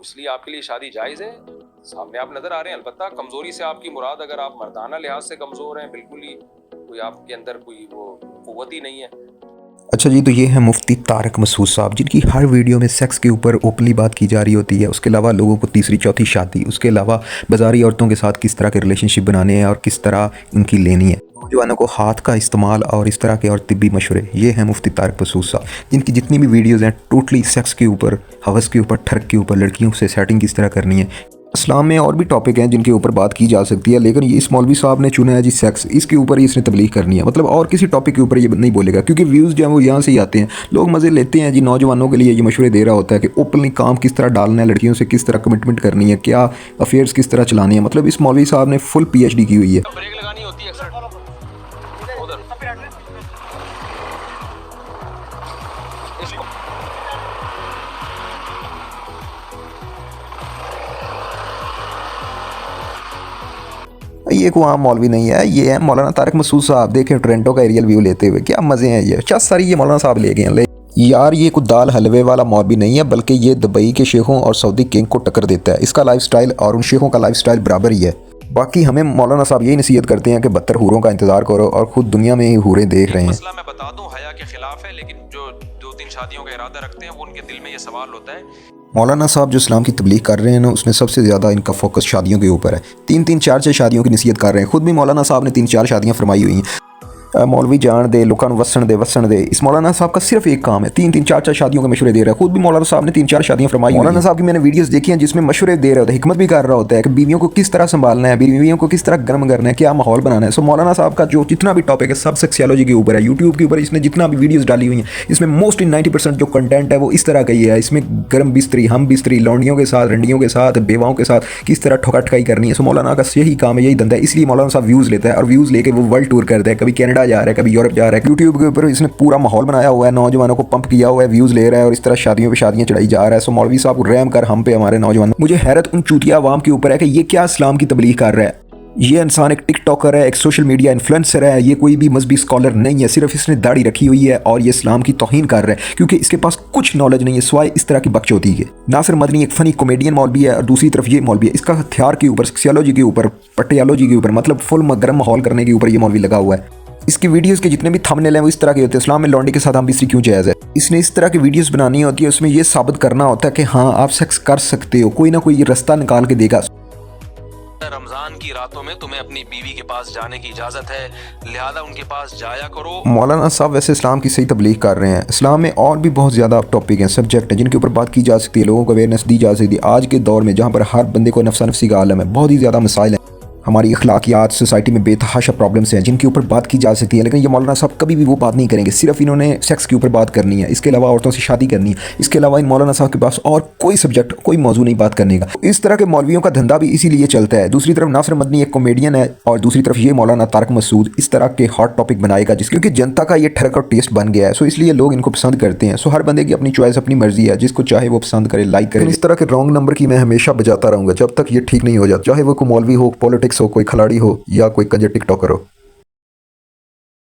इसलिए आपके लिए शादी जायज़ है। सामने आप नज़र आ रहे हैं, अलबत्ता कमज़ोरी से आपकी मुराद, अगर आप मर्दाना लिहाज से कमज़ोर हैं, बिल्कुल ही कोई आपके अंदर कोई वो क़ुव्वत ही नहीं है। अच्छा जी, तो ये है मुफ्ती तारक मसूद साहब, जिनकी हर वीडियो में सेक्स के ऊपर ओपनली बात की जा रही होती है। उसके अलावा लोगों को तीसरी चौथी शादी, उसके अलावा बाज़ारी औरतों के साथ किस तरह के रिलेशनशिप बनाने हैं और किस तरह इनकी लेनी है, नौजवानों को हाथ का इस्तेमाल और इस तरह के और तिब्बी मशवरे। ये हैं मुफ्ती तारक मसूद साहब, जिनकी जितनी भी वीडियोज़ हैं टोटली सेक्स के ऊपर, हवस के ऊपर, ठरक के ऊपर, लड़कियों से सेटिंग किस तरह करनी है। इस्लाम में और भी टॉपिक हैं जिनके ऊपर बात की जा सकती है, लेकिन ये इस मौलवी साहब ने चुना है जी सेक्स, इसके ऊपर ही इसने तबलीग करनी है। मतलब और किसी टॉपिक के ऊपर ये नहीं बोलेगा, क्योंकि व्यूज़ जो हैं वो यहाँ से ही आते हैं। लोग मज़े लेते हैं जी, नौजवानों के लिए ये मशवरे दे रहा होता है कि ओपनली काम किस तरह डालना है, लड़कियों से किस तरह कमिटमेंट करनी है, क्या अफेयर्स किस तरह चलानी है। मतलब इस मौलवी साहब ने फुल PhD की हुई है। ब्रेक लगानी होती है उधर। ये कोई आम मौलवी नहीं है, ये है मौलाना तारक मसूद साहब। देखें टोरंटो का एरियल व्यू लेते हुए, क्या मज़े हैं। ये 50 सारी ये मौलाना साहब ले गए हैं। यार ये कोई दाल हलवे वाला मौलवी नहीं है, बल्कि ये दुबई के शेखों और सऊदी किंग को टक्कर देता है। इसका लाइफस्टाइल और उन शेखों का लाइफस्टाइल बराबर ही है। बाकी हमें मौलाना साहब यही नसीहत करते हैं कि 72 हूरों का इंतज़ार करो, और खुद दुनिया में ही हूरें देख रहे हैं। मसला मैं बता दूं, हया के खिलाफ है, लेकिन जो 2-3 शादियों का इरादा रखते हैं वो उनके दिल में ये सवाल होता है। मौलाना साहब जो इस्लाम की तबलीग कर रहे हैं ना, उसमें सबसे ज़्यादा इनका फोकस शादियों के ऊपर है। 3-3 4-6 शादियों की नसीहत कर रहे हैं। खुद भी मौलाना साहब ने 3-4 शादियाँ फरमाई हुई हैं। मौलवी जान दे, लोगों को वसन दे। इस मौलाना साहब का सिर्फ एक काम है, 3-3 4-4 शादियों के मशवरे दे रहा है। खुद भी मौलाना साहब ने 3-4 शादियां फरमाई। मौलाना साहब की मैंने वीडियोस देखी हैं जिसमें मशवरे दे रहे होते हैं, हिकमत भी कर रहा होता है कि बीवियों को किस तरह संभालना है, बीवियों को किस तरह गर्म करना है, क्या माहौल बनाना है। सो मौलाना साहब का जो जितना भी टॉपिक है सब सेक्सोलॉजी के ऊपर है। यूट्यूब के ऊपर इसने जितना भी वीडियोज़ डाली हुई हैं, इसमें मोस्टली 90% जो कंटेंट है वो इस तरह का ही है। इसमें गर्म बिस्तरी, हम बिस्तरी, लौंडियों के साथ, रंडियों के साथ, बेवाओं के साथ किस तरह ठोका ठकाई करनी है। सो मौलाना का यही काम है, यही धंधा है। इसलिए मौलाना साहब व्यूज़ लेता है, और व्यूज़ लेके वो वर्ल्ड टूर करता है। कभी कनाडा जा रहा है, कभी यूरोप जा रहा है। यूट्यूब के ऊपर इसने पूरा माहौल बनाया हुआ है, नौजवानों को पंप किया हुआ है, व्यूज़ ले रहा है, और इस तरह शादियों पे शादियां चढ़ाई जा रहा है। सो मौलवी साहब को रहम कर हम पे, हमारे नौजवान। मुझे हैरत उन चूतिया अवाम के ऊपर है कि ये क्या इस्लाम की तबलीग कर रहा है। ये इंसान एक टिकटॉकर है, एक सोशल मीडिया इन्फ्लुएंसर है। ये कोई भी मजहबी स्कॉलर नहीं है, सिर्फ इसने दाढ़ी रखी हुई है और ये इस्लाम की तौहीन कर रहा है, क्योंकि इसके पास कुछ नॉलेज नहीं है सिवाय इस तरह की बकचोदी के। नासिर मदनी एक फ़नी कॉमेडियन मौलवी है, और दूसरी तरफ ये मौलवी है। इसका हथियार के ऊपर, सेक्सोलॉजी के ऊपर, पटियालॉजी के ऊपर, मतलब फुल गर्म माहौल करने के ऊपर ये मौलवी लगा हुआ है। इसकी वीडियोस के जितने भी थंबनेल हैं वो इस तरह के होते हैं, इस्लाम में लौंडे के साथ हम बिस्तरी क्यों जायज़ है। इसने इस तरह की वीडियोस बनानी होती है, उसमें ये साबित करना होता है कि हाँ आप सेक्स कर सकते हो, कोई ना कोई ये रास्ता निकाल के देगा। रमजान की रातों में तुम्हें अपनी बीवी के पास जाने की इजाज़त है, लिहाजा उनके पास जाया करो। मौलाना साहब वैसे इस्लाम की सही तबलीग कर रहे हैं। इस्लाम में और भी बहुत ज़्यादा टॉपिक हैं, सब्जेक्ट हैं, जिनके ऊपर बात की जा सकती है, लोगों को अवेयरनेस दी जा सकती है। आज के दौर में जहाँ पर हर बंदे को नफ्सा नफ्सी का आलम है, बहुत ही ज़्यादा मसाइल हैं। हमारी अखलाकियात सोसाइटी में बेतहाशा प्रॉब्लम्स हैं जिनके ऊपर बात की जा सकती है, लेकिन ये मौलाना साहब कभी भी वो बात नहीं करेंगे। सिर्फ इन्होंने सेक्स के ऊपर बात करनी है, इसके अलावा औरतों से शादी करनी है। इसके अलावा इन मौलाना साहब के पास और कोई सब्जेक्ट, कोई मौजू नहीं बात करने का। इस तरह के मौलवियों का धंधा भी इसीलिए चलता है। दूसरी तरफ नासिर मदनी एक कॉमेडियन है, और दूसरी तरफ ये मौलाना तारक मसूद इस तरह के हॉट टॉपिक बनाएगा, जिस क्योंकि जनता का ये ठरक और टेस्ट बन गया है। सो इसलिए लोग इनको पसंद करते हैं। सो हर बंदे की अपनी चॉइस, अपनी मर्जी है, जिसको चाहे वो पसंद करे, लाइक करे। इस तरह के रॉन्ग नंबर की मैं हमेशा बजाता रहूँगा जब तक ये ठीक नहीं हो जाता, चाहे वो कोई मौलवी हो, पॉलिटिक्स हो, कोई खिलाड़ी हो, या कोई कंजर टिकटॉकर हो।